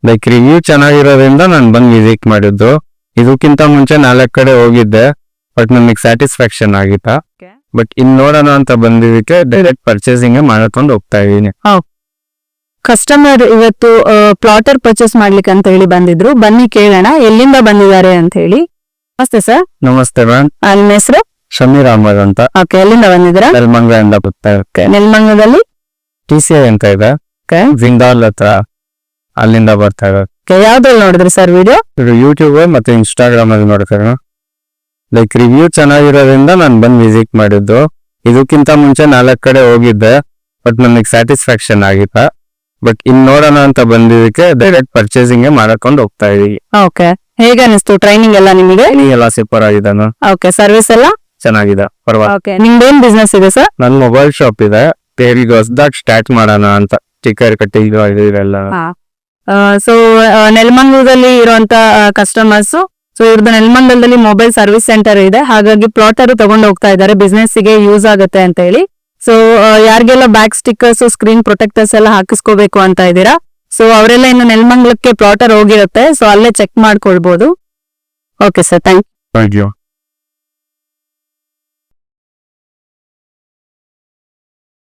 Like review ಚೆನ್ನಾಗಿರೋದ್ರಿಂದ ನಾನು ಬಂದು visit ಮಾಡಿದ್ದು. ಇದಕ್ಕಿಂತ ಮುಂಚೆ 4 ಕಡೆ ಹೋಗಿದ್ದೆ, ಬಟ್ ನನಗೆ ಸ್ಯಾಟಿಸ್ಫ್ಯಾಕ್ಷನ್ ಆಗಿತ್ತ. ಬಟ್ ಇನ್ ನೋಡೋಣ ಅಂತ ಬಂದಿದ್ದಕ್ಕೆ ಡೈರೆಕ್ಟ್ ಪರ್ಚೇಸಿಂಗ್ ಮಾಡ್ಕೊಂಡು ಹೋಗ್ತಾ ಇದೀನಿ. ಕಸ್ಟಮರ್ ಇವತ್ತು ಪ್ಲಾಟರ್ ಪರ್ಚೇಸ್ ಮಾಡ್ಲಿಕ್ಕೆ ಅಂತ ಹೇಳಿ ಬಂದಿದ್ರು, ಬನ್ನಿ ಕೇಳೋಣ ಎಲ್ಲಿಂದ ಬಂದಿದ್ದಾರೆ ಅಂತ ಹೇಳಿ. ನಮಸ್ತೆ ಸರ್. ನಮಸ್ತೆ ಮ್ಯಾಮ್. ನಿಮ್ಮ ಹೆಸರು? ಶಮೀರ್ ಅಹಮದ್ ಅಂತ. ಓಕೆ, ಎಲ್ಲಿಂದ ಬಂದಿದ್ದೀರಾ? ನೆಲಮಂಗಲದಿಂದ ಬರ್ತಾ ಇರುತ್ತೆ. ನೆಲಮಂಗಲದಲ್ಲಿ TCI ಅಂತ ಇದೆ, ಜಿಂದಾಲ್ ಹತ್ರ, ಅಲ್ಲಿಂದ ಬರ್ತಾ ಇದೆ. ಯಾವ್ದ್ರಲ್ಲಿ ನೋಡಿದ್ರಿ ಸರ್ ವಿಡಿಯೋ? ಯೂಟ್ಯೂಬ್ ಮತ್ತೆ ಇನ್ಸ್ಟಾಗ್ರಾಮ್ ಅಲ್ಲಿ ನೋಡ್ತಾರೆ. ಲೈಕ್ ರಿವ್ಯೂ ಚೆನ್ನಾಗಿರೋದ್ರಿಂದ ನಾನು ಬಂದು ವಿಸಿಟ್ ಮಾಡಿದ್ದು. ಇದಕ್ಕಿಂತ ಮುಂಚೆ 4 ಕಡೆ ಹೋಗಿದ್ದೆ, ಬಟ್ ನನಗೆ ಸ್ಯಾಟಿಸ್ಫ್ಯಾಕ್ಷನ್ ಆಗಿತ್ತ. ಬಟ್ ಇನ್ ನೋಡೋಣ ಅಂತ ಬಂದಿದ್ದಕ್ಕೆ ಡೈರೆಕ್ಟ್ ಪರ್ಚೇಸಿಂಗ್ ಮಾಡ್ಕೊಂಡು ಹೋಗ್ತಾ ಇದೀವಿ. ಓಕೆ, ಹೇಗೆ ಅನಿಸ್ತು ಟ್ರೈನಿಂಗ್ ಎಲ್ಲ ನಿಮಗೆ? ಎಲ್ಲ ಸೂಪರ್ ಆಗಿದೆ. ಓಕೆ, ಸರ್ವಿಸ್ ಎಲ್ಲ ಚೆನ್ನಾಗಿದೆ, ಪರವಾಗಿಲ್ಲ. ಓಕೆ, ನಿಮ್ದೇನ್ ಬಿಸ್ನೆಸ್ ಇದೆ ಸರ್? ನನ್ ಮೊಬೈಲ್ ಶಾಪ್ ಇದೆ, ಈಗ ಹೊಸದಾಗಿ ಸ್ಟಾರ್ಟ್ ಮಾಡೋಣ ಅಂತ. ಸ್ಟಿಕ್ಕರ್ ಕಟ್ಟಿಂಗ್ ಇದೆಲ್ಲ. ಸೊ ನೆಲಮಂಗಲದಲ್ಲಿ ಇರುವಂತ ಕಸ್ಟಮರ್ಸ್, ಸೊ ಇವ್ರದ್ದು ನೆಲಮಂಗಲದಲ್ಲಿ ಮೊಬೈಲ್ ಸರ್ವಿಸ್ ಸೆಂಟರ್ ಇದೆ, ಹಾಗಾಗಿ ಪ್ಲಾಟರ್ ತಗೊಂಡು ಹೋಗ್ತಾ ಇದ್ದಾರೆ, ಬಿಸ್ನೆಸ್ ಗೆ ಯೂಸ್ ಆಗುತ್ತೆ ಅಂತ ಹೇಳಿ. ಸೊ ಯಾರಿಗೆಲ್ಲ ಬ್ಯಾಕ್ ಸ್ಟಿಕ್ಕರ್ಸ್, ಸ್ಕ್ರೀನ್ ಪ್ರೊಟೆಕ್ಟರ್ಸ್ ಎಲ್ಲ ಹಾಕಿಸ್ಕೋಬೇಕು ಅಂತ ಇದ್ದೀರಾ, ಸೊ ಅವರೆಲ್ಲ ಇನ್ನು ನೆಲಮಂಗಲಕ್ಕೆ ಪ್ಲಾಟರ್ ಹೋಗಿರುತ್ತೆ, ಸೊ ಅಲ್ಲೇ ಚೆಕ್ ಮಾಡ್ಕೊಳ್ಬಹುದು. Okay sir, thank you.